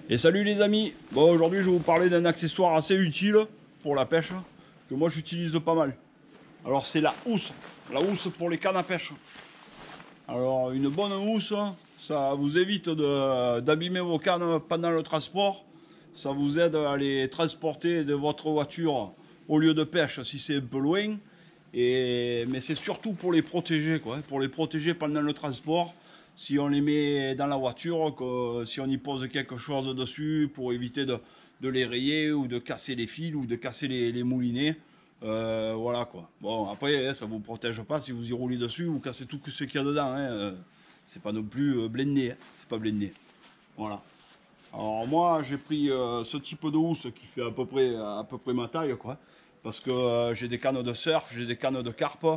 Et salut les amis. Bon, aujourd'hui je vais vous parler d'un accessoire assez utile pour la pêche que moi j'utilise pas mal. Alors c'est la housse pour les cannes à pêche. Alors une bonne housse, ça vous évite d'abîmer vos cannes pendant le transport. Ça vous aide à les transporter de votre voiture au lieu de pêche si c'est un peu loin. Mais c'est surtout pour les protéger, quoi, pour les protéger pendant le transport. Si on les met dans la voiture, si on y pose quelque chose dessus pour éviter de les rayer ou de casser les fils ou de casser les moulinets. Voilà quoi. Bon, après, ça ne vous protège pas si vous y roulez dessus, vous cassez tout ce qu'il y a dedans. Hein. C'est pas non plus blindé. Hein. C'est pas blindé. Voilà. Alors moi, j'ai pris ce type de housse qui fait à peu près ma taille, quoi. Parce que j'ai des cannes de surf, j'ai des cannes de carpe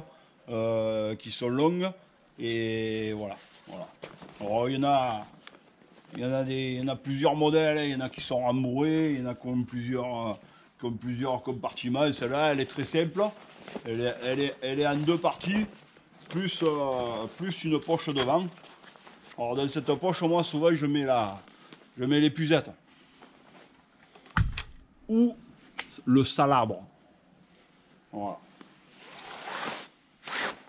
qui sont longues. Et voilà. Alors il y en a plusieurs modèles, hein. Il y en a qui sont rembourrés, il y en a qui ont plusieurs compartiments. Et celle-là, elle est très simple. Elle est en deux parties, plus une poche devant. Alors dans cette poche, moi souvent je mets l'épuisette ou le salabre. Voilà.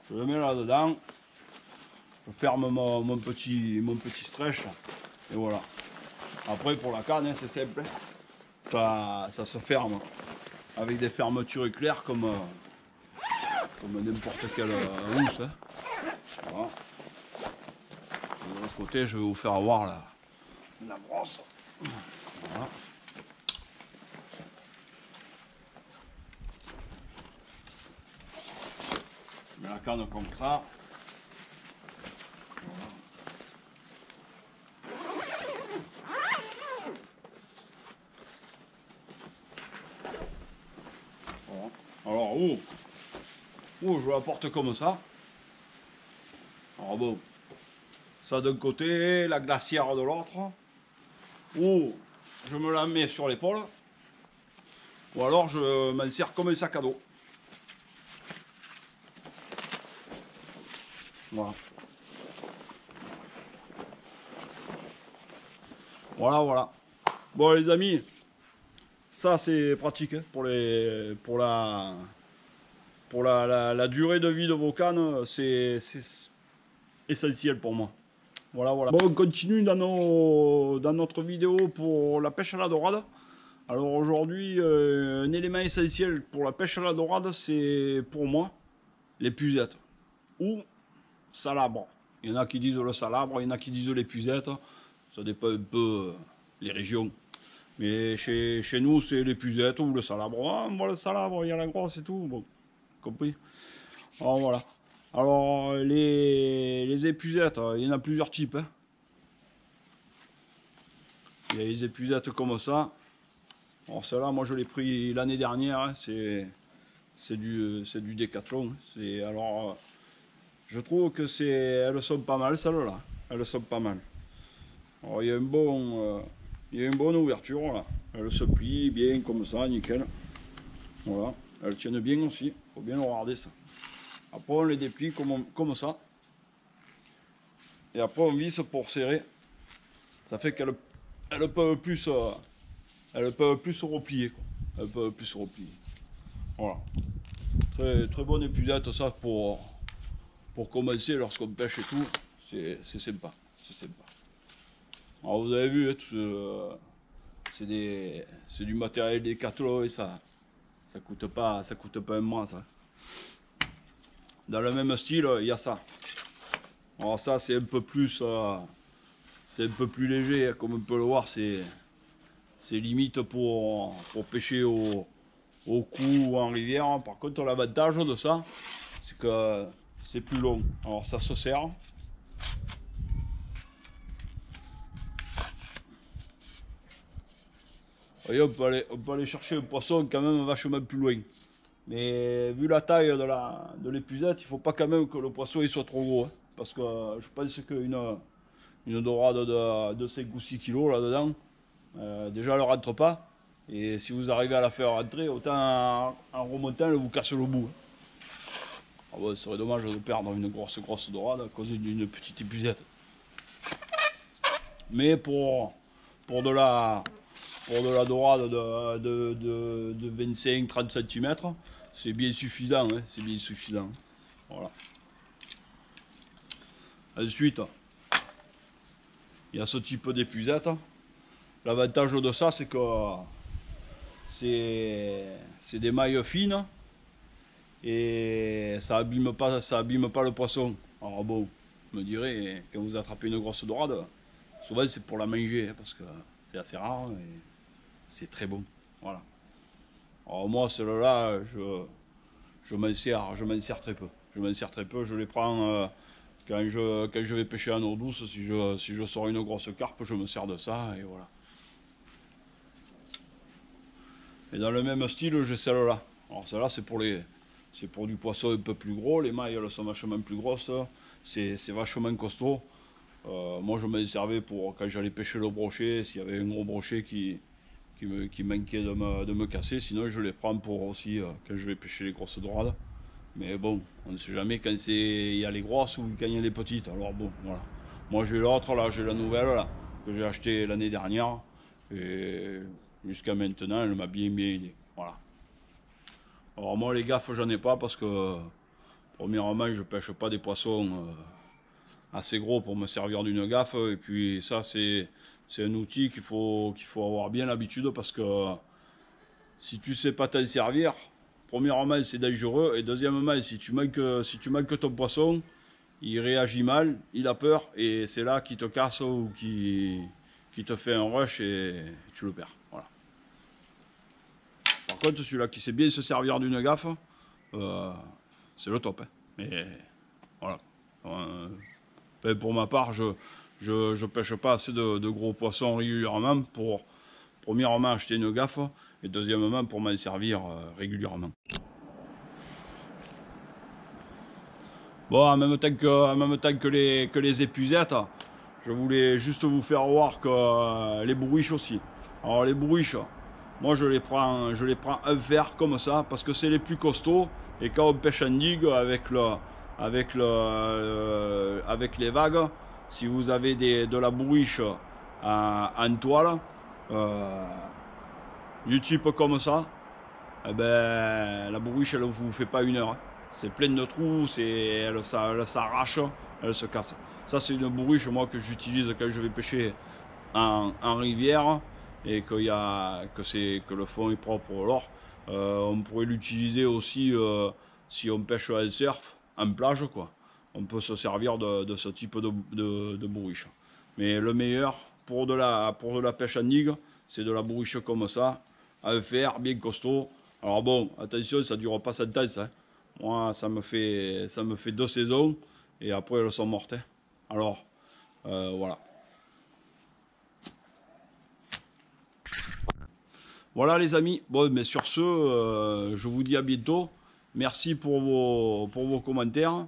Je le mets là-dedans. Je ferme mon petit stretch. Et voilà. Après pour la canne, hein, c'est simple. Ça se ferme avec des fermetures éclairs comme n'importe quelle housse. Hein. Voilà. De l'autre côté, je vais vous faire voir la brosse. Voilà. Je mets la canne comme ça. Voilà. Alors, je la porte comme ça. Alors bon, ça d'un côté, la glacière de l'autre. Ou je me la mets sur l'épaule. Ou alors je m'en sers comme un sac à dos. Voilà. Voilà. Bon les amis, ça c'est pratique hein, pour la durée de vie de vos cannes, c'est essentiel pour moi. Voilà. Bon, on continue dans notre vidéo pour la pêche à la dorade. Alors aujourd'hui, un élément essentiel pour la pêche à la dorade, c'est pour moi l'épuisette ou salabre. Il y en a qui disent le salabre, il y en a qui disent l'épuisette. Ça dépend un peu les régions. Mais chez nous, c'est l'épuisette ou le salabre. Ah, moi, le salabre, il y a la grosse et tout. Bon, compris. Alors voilà. Alors, les épuisettes, il y en a plusieurs types. Hein. Il y a les épuisettes comme ça. Alors, celle-là, moi, je l'ai pris l'année dernière. Hein. C'est du Décathlon. Alors, je trouve que elles sont pas mal, celles-là. Elles sont pas mal. Alors, il y a une bonne ouverture, là. Elle se plie bien comme ça, nickel. Voilà. Elles tiennent bien aussi. Faut bien regarder ça. Après, on les déplie comme ça. Et après, on visse pour serrer. Ça fait qu'elles peuvent plus se replier. Quoi. Elles peuvent plus se replier. Voilà. Très bonne épuisette, ça, pour commencer lorsqu'on pêche et tout. C'est sympa. Alors, vous avez vu, hein, c'est du matériel Décathlon et ça coûte pas un mois, ça. Dans le même style, il y a ça. Alors ça, c'est un peu plus léger, comme on peut le voir, c'est limite pour pêcher au cou ou en rivière. Par contre, l'avantage de ça, c'est que c'est plus long. Alors ça se serre. Et on peut aller chercher un poisson quand même vachement plus loin. Mais vu la taille de l'épuisette, il ne faut pas quand même que le poisson il soit trop gros. Hein, parce que je pense qu'une dorade de 5 ou 6 kilos là-dedans, déjà elle ne rentre pas. Et si vous arrivez à la faire rentrer, autant en remontant, elle vous casse le bout. Ah ouais, ce serait dommage de perdre une grosse dorade à cause d'une petite épuisette. Mais pour pour de la dorade de 25-30 cm, c'est bien suffisant, hein, c'est bien suffisant. Voilà. Ensuite, il y a ce type d'épuisette. L'avantage de ça, c'est que c'est des mailles fines et ça abîme pas le poisson. Alors bon, vous me direz, quand vous attrapez une grosse dorade, souvent c'est pour la manger, hein, parce que c'est assez rare et c'est très bon. Voilà. Alors moi, celle-là, je m'en sers très peu. Je les prends quand je vais pêcher en eau douce. Si je sors une grosse carpe, je me sers de ça et voilà. Et dans le même style, j'ai celle-là. Alors celle-là, c'est pour du poisson un peu plus gros. Les mailles, elles sont vachement plus grosses. C'est vachement costaud. Moi, je m'en servais pour quand j'allais pêcher le brochet, s'il y avait un gros brochet qui manquait de me casser. Sinon, je les prends pour aussi quand je vais pêcher les grosses dorades. Mais bon, on ne sait jamais quand il y a les grosses ou quand il y a les petites. Alors bon, voilà. Moi, j'ai l'autre, là, j'ai la nouvelle, là, que j'ai acheté l'année dernière. Et jusqu'à maintenant, elle m'a bien aidé. Voilà. Alors moi, les gaffes, j'en ai pas parce que, premièrement, je pêche pas des poissons assez gros pour me servir d'une gaffe. Et puis ça, c'est un outil qu'il faut avoir bien l'habitude parce que si tu sais pas t'en servir, premièrement, c'est dangereux. Et deuxièmement, si tu manques ton poisson, il réagit mal, il a peur. Et c'est là qu'il te casse ou qui te fait un rush et tu le perds. Voilà. Par contre, celui-là qui sait bien se servir d'une gaffe, c'est le top. Hein. Mais voilà. Pour ma part, je pêche pas assez de gros poissons régulièrement pour, premièrement, acheter une gaffe et deuxièmement, pour m'en servir régulièrement. Bon, en même temps que les épuisettes, je voulais juste vous faire voir que les bourriches aussi. Alors les bourriches, moi je les prends un fer comme ça parce que c'est les plus costauds et quand on pêche en digue avec les vagues, si vous avez de la bourriche en toile, du type comme ça, eh ben, la bourriche elle vous fait pas une heure. C'est plein de trous, elle s'arrache, elle se casse. Ça c'est une bourriche moi que j'utilise quand je vais pêcher en rivière et que le fond est propre alors. On pourrait l'utiliser aussi si on pêche en surf, en plage quoi. On peut se servir de ce type de bourriche. Mais le meilleur pour de la pêche en digue, c'est de la bourriche comme ça, en fer, bien costaud. Alors bon, attention, ça ne dure pas 100 ans, ça. Moi, ça me fait 2 saisons et après elles sont mortes. Hein. Alors, voilà. Voilà les amis. Bon, mais sur ce, je vous dis à bientôt. Merci pour vos commentaires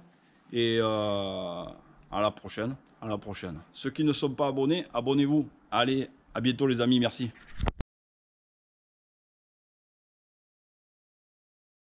et à la prochaine. À la prochaine. Ceux qui ne sont pas abonnés, abonnez-vous. Allez, à bientôt les amis. Merci.